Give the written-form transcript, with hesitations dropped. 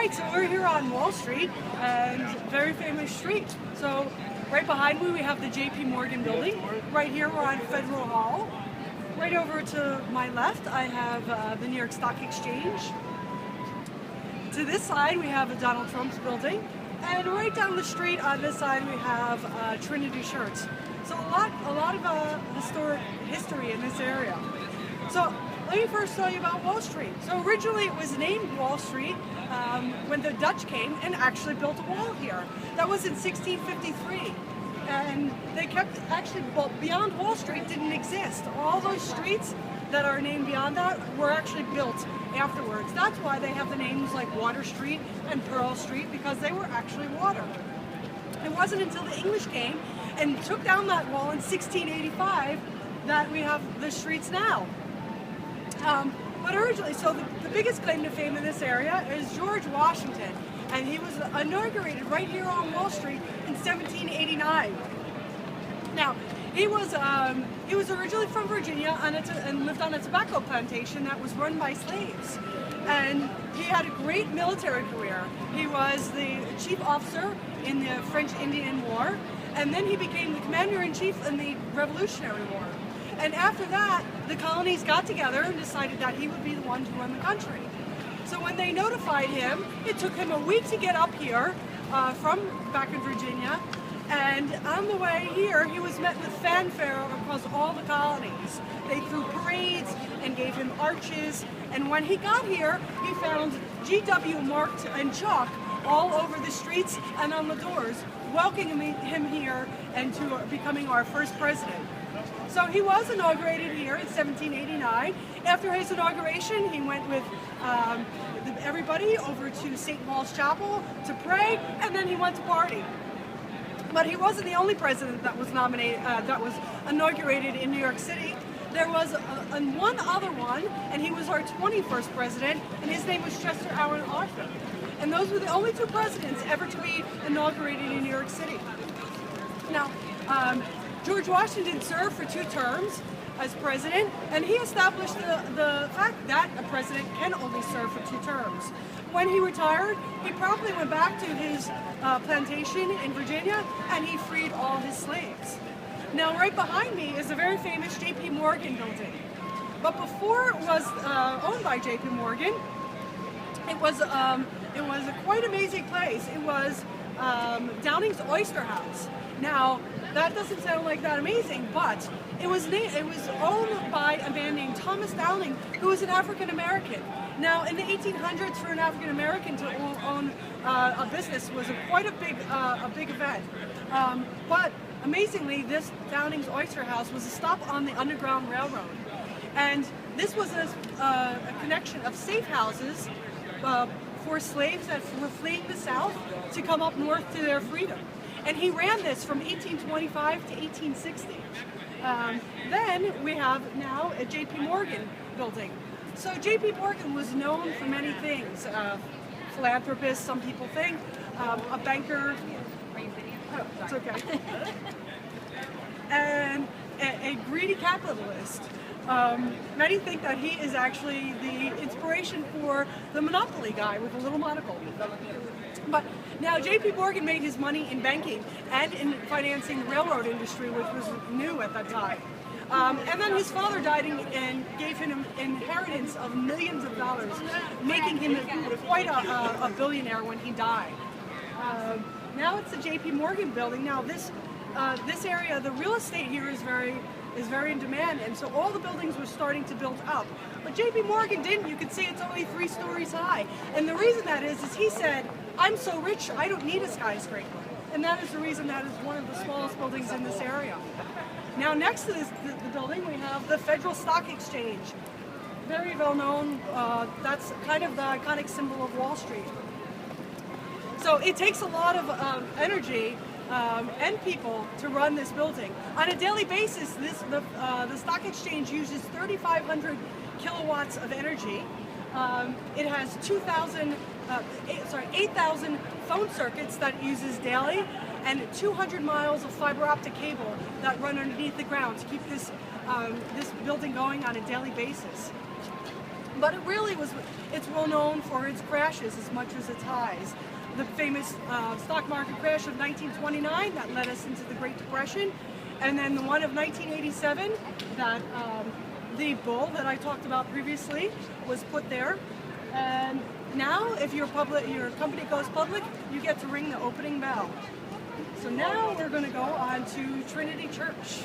Right, so we're here on Wall Street, and very famous street. So right behind me we have the JP Morgan building. Right here we're on Federal Hall. Right over to my left I have the New York Stock Exchange. To this side we have Donald Trump's building. And right down the street on this side we have Trinity Shirts. So a lot of historic history in this area. So let me first tell you about Wall Street. So originally it was named Wall Street when the Dutch came and actually built a wall here. That was in 1653. And they kept, actually, well, beyond Wall Street didn't exist. All those streets that are named beyond that were actually built afterwards. That's why they have the names like Water Street and Pearl Street, because they were actually water. It wasn't until the English came and took down that wall in 1685 that we have the streets now. But originally, so the biggest claim to fame in this area is George Washington, and he was inaugurated right here on Wall Street in 1789. Now, he was originally from Virginia and lived on a tobacco plantation that was run by slaves. And he had a great military career. He was the chief officer in the French-Indian War, and then he became the commander-in-chief in the Revolutionary War. And after that, the colonies got together and decided that he would be the one to run the country. So when they notified him, it took him a week to get up here from back in Virginia. And on the way here, he was met with fanfare across all the colonies. They threw parades and gave him arches. And when he got here, he found GW marked in chalk all over the streets and on the doors, welcoming him here and to becoming our first president. So he was inaugurated here in 1789. After his inauguration, he went with everybody over to St. Paul's Chapel to pray, and then he went to party. But he wasn't the only president that was nominated, that was inaugurated in New York City. There was one other one, and he was our 21st president, and his name was Chester Alan Arthur. And those were the only two presidents ever to be inaugurated in New York City. Now, George Washington served for 2 terms as president, and he established the fact that a president can only serve for 2 terms. When he retired, he promptly went back to his plantation in Virginia, and he freed all his slaves. Now, right behind me is a very famous JP Morgan building. But before it was owned by JP Morgan, it was a quite amazing place. It was Downing's Oyster House. Now, that doesn't sound like that amazing, but it was owned by a man named Thomas Downing, who was an African American. Now, in the 1800s, for an African American to own a business was quite a big event. But amazingly, this Downing's Oyster House was a stop on the Underground Railroad, and this was a connection of safe houses for slaves that were fleeing the South to come up north to their freedom. And he ran this from 1825 to 1860. Then we have now a JP Morgan building. So JP Morgan was known for many things. Philanthropist, some people think, a banker. Are you video? Oh, it's okay. And a greedy capitalist. Many think that he is actually the inspiration for the Monopoly guy with a little monocle. But now JP Morgan made his money in banking and in financing the railroad industry, which was new at that time. And then his father died and gave him an inheritance of millions of dollars, making him quite a billionaire when he died. Now it's the JP Morgan building. Now this area, the real estate here is very in demand, and so all the buildings were starting to build up. But JP Morgan didn't. You can see it's only 3 stories high. And the reason that is he said, I'm so rich, I don't need a skyscraper. And that is the reason that is one of the smallest buildings in this area. Now next to the building we have the Federal Stock Exchange. Very well known, that's kind of the iconic symbol of Wall Street. So it takes a lot of energy and people to run this building. On a daily basis, the stock exchange uses 3,500 kilowatts of energy. It has 8,000 phone circuits that it uses daily, and 200 miles of fiber optic cable that run underneath the ground to keep this building going on a daily basis. But it really was, it's well known for its crashes as much as its highs. The famous stock market crash of 1929 that led us into the Great Depression, and then the one of 1987 that the bull that I talked about previously was put there. And now if your company goes public, you get to ring the opening bell. So now we're going to go on to Trinity Church.